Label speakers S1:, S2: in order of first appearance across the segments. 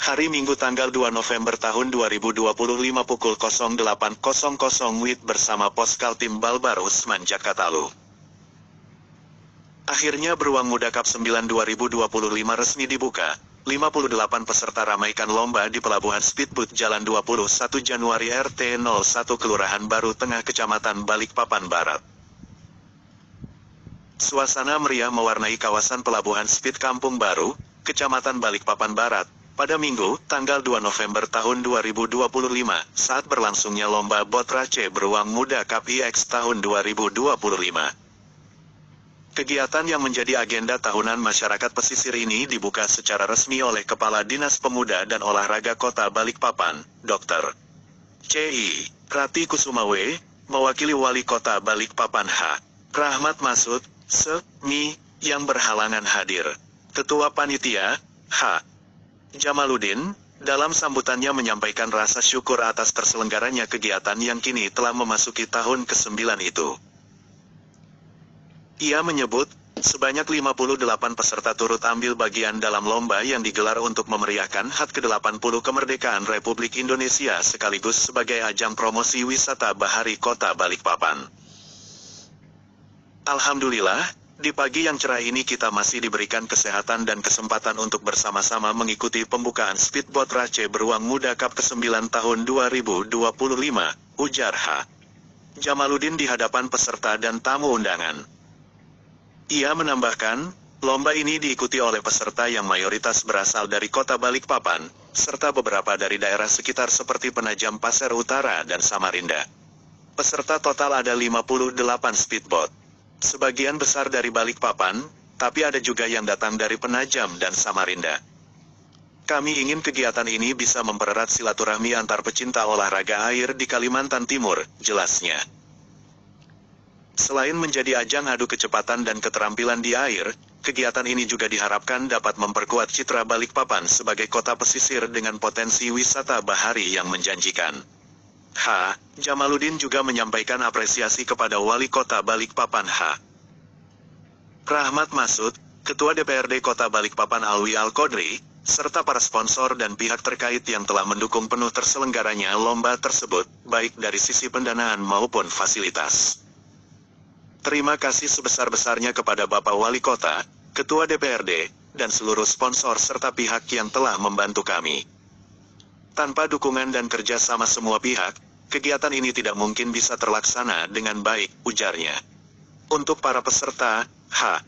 S1: Hari Minggu tanggal 2 November tahun 2025 pukul 08.00 WIB bersama Poskaltim Balbar Usman Jakatalu. Akhirnya Beruang Muda Cup 9 2025 resmi dibuka. 58 peserta ramaikan lomba di Pelabuhan Speedboat Jalan 21 Januari RT 01 Kelurahan Baru Tengah Kecamatan Balikpapan Barat. Suasana meriah mewarnai kawasan Pelabuhan Speed Kampung Baru, Kecamatan Balikpapan Barat, pada Minggu, tanggal 2 November tahun 2025, saat berlangsungnya lomba Bot Race Beruang Muda Cup IX tahun 2025. Kegiatan yang menjadi agenda tahunan masyarakat pesisir ini dibuka secara resmi oleh Kepala Dinas Pemuda dan Olahraga Kota Balikpapan, Dr. C.I. Rati Kusumawe, mewakili Wali Kota Balikpapan H. Rahmat Masud, S.Mi, yang berhalangan hadir. Ketua Panitia, H. Jamaluddin, dalam sambutannya menyampaikan rasa syukur atas terselenggaranya kegiatan yang kini telah memasuki tahun ke-9 itu. Ia menyebut, sebanyak 58 peserta turut ambil bagian dalam lomba yang digelar untuk memeriahkan HUT ke-80 kemerdekaan Republik Indonesia sekaligus sebagai ajang promosi wisata bahari Kota Balikpapan. Alhamdulillah, di pagi yang cerah ini kita masih diberikan kesehatan dan kesempatan untuk bersama-sama mengikuti pembukaan Speedboat Race Beruang Muda Cup ke-9 tahun 2025, ujar H. Jamaluddin di hadapan peserta dan tamu undangan. Ia menambahkan, lomba ini diikuti oleh peserta yang mayoritas berasal dari Kota Balikpapan, serta beberapa dari daerah sekitar seperti Penajam Pasir Utara dan Samarinda. Peserta total ada 58 speedboat. Sebagian besar dari Balikpapan, tapi ada juga yang datang dari Penajam dan Samarinda. Kami ingin kegiatan ini bisa mempererat silaturahmi antar pecinta olahraga air di Kalimantan Timur, jelasnya. Selain menjadi ajang adu kecepatan dan keterampilan di air, kegiatan ini juga diharapkan dapat memperkuat citra Balikpapan sebagai kota pesisir dengan potensi wisata bahari yang menjanjikan. H. Jamaluddin juga menyampaikan apresiasi kepada Wali Kota Balikpapan H. Rahmat Masud, Ketua DPRD Kota Balikpapan Alwi Al-Qodri, serta para sponsor dan pihak terkait yang telah mendukung penuh terselenggaranya lomba tersebut, baik dari sisi pendanaan maupun fasilitas. Terima kasih sebesar-besarnya kepada Bapak Wali Kota, Ketua DPRD, dan seluruh sponsor serta pihak yang telah membantu kami. Tanpa dukungan dan kerja sama semua pihak, kegiatan ini tidak mungkin bisa terlaksana dengan baik, ujarnya. Untuk para peserta, H.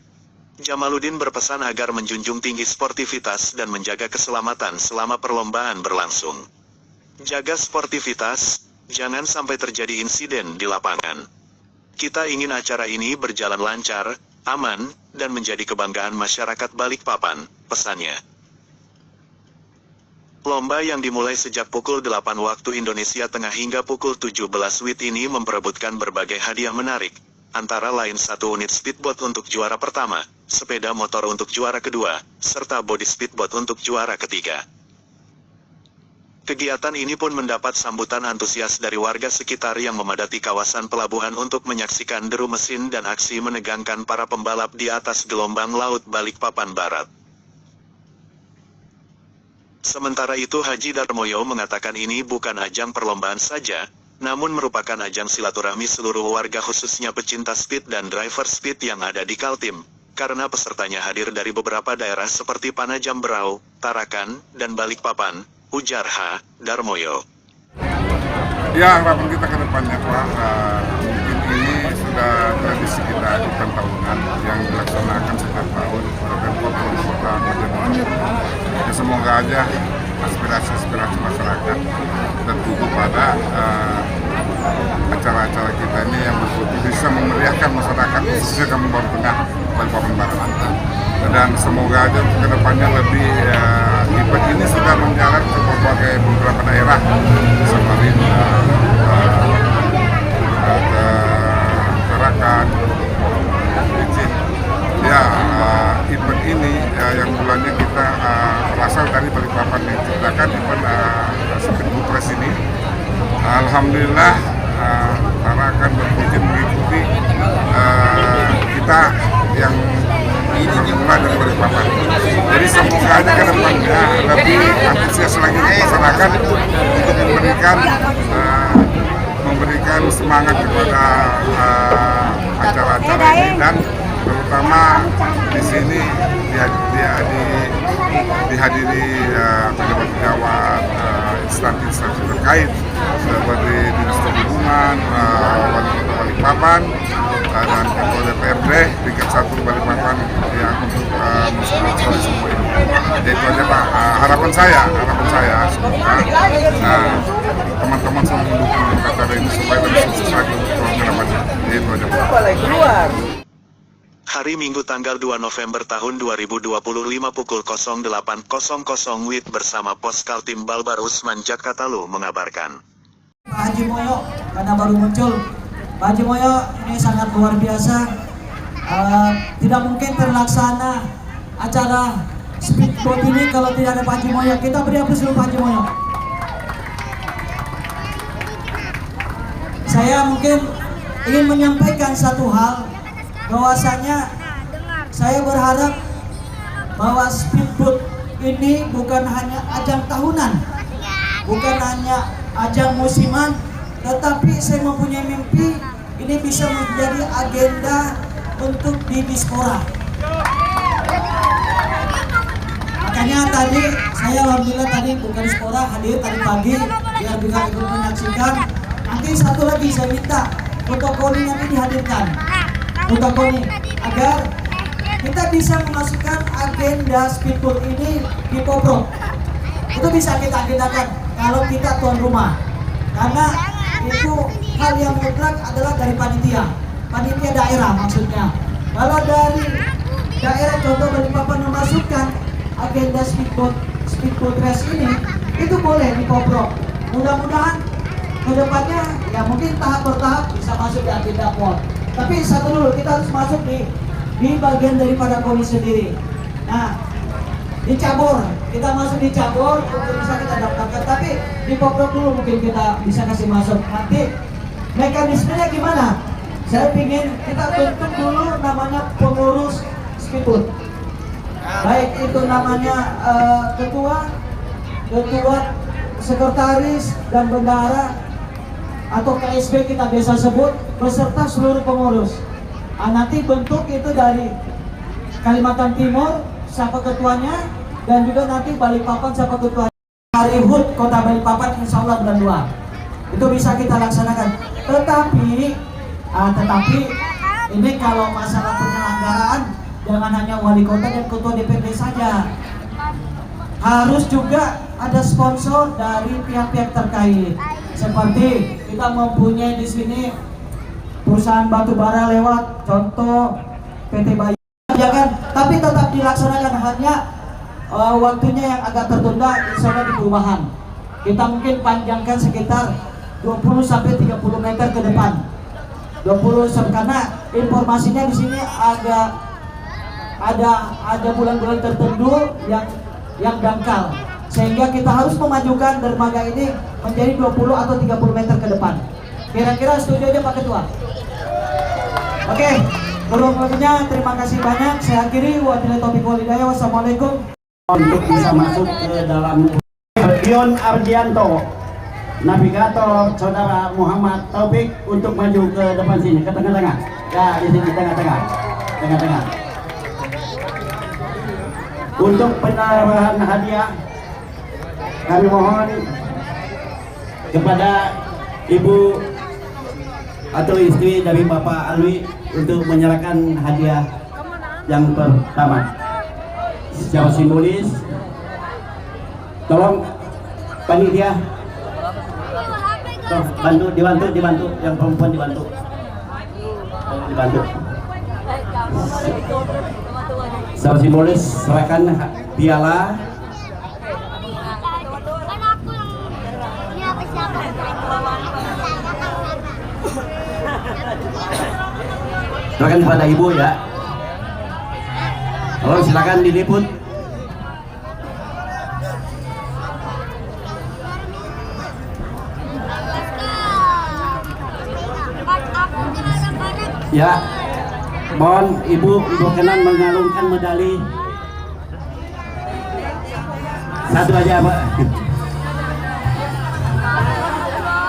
S1: Jamaluddin berpesan agar menjunjung tinggi sportivitas dan menjaga keselamatan selama perlombaan berlangsung. Jaga sportivitas, jangan sampai terjadi insiden di lapangan. Kita ingin acara ini berjalan lancar, aman, dan menjadi kebanggaan masyarakat Balikpapan, pesannya. Lomba yang dimulai sejak pukul 8 waktu Indonesia Tengah hingga pukul 17 WIB ini memperebutkan berbagai hadiah menarik, antara lain 1 unit speedboat untuk juara pertama, sepeda motor untuk juara kedua, serta body speedboat untuk juara ketiga. Kegiatan ini pun mendapat sambutan antusias dari warga sekitar yang memadati kawasan pelabuhan untuk menyaksikan deru mesin dan aksi menegangkan para pembalap di atas gelombang laut Balikpapan Barat. Sementara itu Haji Darmoyo mengatakan ini bukan ajang perlombaan saja, namun merupakan ajang silaturahmi seluruh warga khususnya pecinta speed dan driver speed yang ada di Kaltim, karena pesertanya hadir dari beberapa daerah seperti Panajam Berau, Tarakan, dan Balikpapan, ujar H. Darmoyo.
S2: Ya, harapan kita ke depannya Pak, mungkin ini sudah tradisi kita adukan tahunan yang dilaksanakan setiap tahun oleh Pemkot Kota Majalengka. Ya, semoga aja aspirasi-aspirasi masyarakat tertuju pada acara-acara kita ini yang betul-betul bisa memeriahkan masyarakat khususnya Kampung Baru Tengah Balikpapan Barat. Dan semoga aja ke depannya lebih event ini sudah menjalar ke berbagai beberapa daerah seperti ke Tarakan, Licin. Ya, event ini yang bulannya kita berasal dari Balikpapan diciptakan event Speedboat Race ini. Alhamdulillah Tarakan berizin mengikuti kita yang ini dimulai dari Balikpapan. Jadi semoga Semoga ke depannya lebih antusias lagi masyarakat untuk memberikan semangat kepada acara-acara ini, dan terutama di sini dihadiri pejabat-pejabat instansi terkait seperti Dinas Perhubungan, Wali Kota Balikpapan, dan Ketua DPRD tingkat 1 Balikpapan yang untuk mensponsori semua ini. Itu aja Pak, harapan saya semoga teman-teman semua mendukung acara ini supaya lebih sukses lagi untuk kedepannya. Itu aja Pak.
S1: Hari Minggu tanggal 2 November tahun 2025 pukul 08.00 WIB bersama Poskaltim Balbar Usman Jakatalu mengabarkan.
S3: Pak Haji Moyo karena baru muncul. Pak Haji Moyo ini sangat luar biasa. Tidak mungkin terlaksana acara speedboat ini kalau tidak ada Pak Haji Moyo. Kita beri aplaus dulu Pak Haji Moyo. Saya mungkin ingin menyampaikan satu hal, bahwasanya saya berharap bahwa speedboat ini bukan hanya ajang tahunan, bukan hanya ajang musiman, tetapi saya mempunyai mimpi ini bisa menjadi agenda untuk di diaspora. Makanya tadi saya alhamdulillah tadi bukan diaspora hadir tadi pagi biar bisa ikut menyaksikan. Nanti satu lagi saya minta protokoli nanti dihadirkan, protokoli agar kita bisa memasukkan agenda speedboat ini di Poprok. Itu bisa kita agendakan kalau kita tuan rumah, karena itu hal yang mutlak adalah dari panitia daerah maksudnya. Kalau dari daerah contoh Balikpapan memasukkan agenda speedboat race ini, itu boleh di Poprok. Mudah-mudahan kedepannya ya mungkin tahap bertahap bisa masuk di agenda PON. Tapi satu dulu kita harus masuk di bagian daripada KONI sendiri. Nah, di cabur kita masuk di cabur untuk bisa kita daftarkan. Tapi di Poprok dulu mungkin kita bisa kasih masuk. Nanti mekanismenya gimana? Saya ingin kita bentuk dulu namanya pengurus speedboat. Baik itu namanya ketua, sekretaris dan bendahara atau KSB kita biasa sebut, beserta seluruh pengurus. Nanti bentuk itu dari Kalimantan Timur siapa ketuanya, dan juga nanti Balikpapan siapa ketuanya. Hari HUT Kota Balikpapan insya Allah bulan 2 itu bisa kita laksanakan. Tetapi ini kalau masalah penyelenggaraan jangan hanya wali kota dan ketua DPRD saja, harus juga ada sponsor dari pihak-pihak terkait. Seperti kita mempunyai di sini perusahaan batubara lewat contoh PT Bayu, ya kan? Tapi tetap dilaksanakan, hanya waktunya yang agak tertunda, insya Allah di perumahan. Kita mungkin panjangkan sekitar 20 sampai 30 meter ke depan. 20 karena informasinya di sini ada bulan-bulan tertentu yang dangkal, sehingga kita harus memajukan dermaga ini menjadi 20 atau 30 meter ke depan. Kira-kira setuju aja Pak Ketua? Oke, kurang lebihnya terima kasih banyak. Saya akhiri, wabillahi taufiq wal hidayah. Wassalamualaikum.
S4: Untuk bisa masuk ke dalam Dion Ardianto, navigator saudara Muhammad Taufik untuk maju ke depan sini, ke tengah-tengah. Ya, di sini tengah-tengah. Untuk penyerahan hadiah, kami mohon kepada Ibu atau istri dari Bapak Alwi untuk menyerahkan hadiah yang pertama. Secara simbolis, tolong panitia, dibantu, yang perempuan dibantu. Secara simbolis serahkan piala. Silakan kepada Ibu ya. Tolong silakan diliput. Ya, mohon Ibu berkenan mengalungkan medali. Satu aja Pak.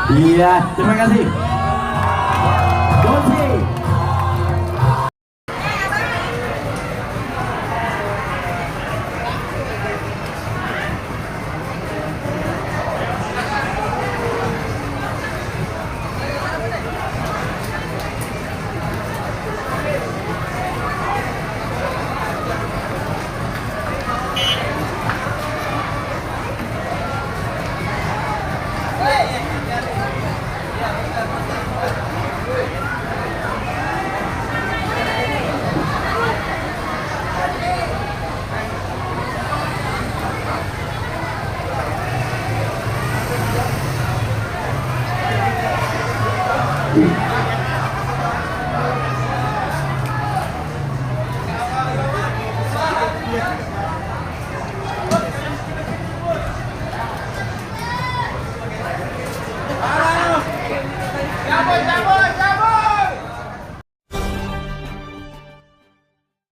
S4: Iya, terima kasih.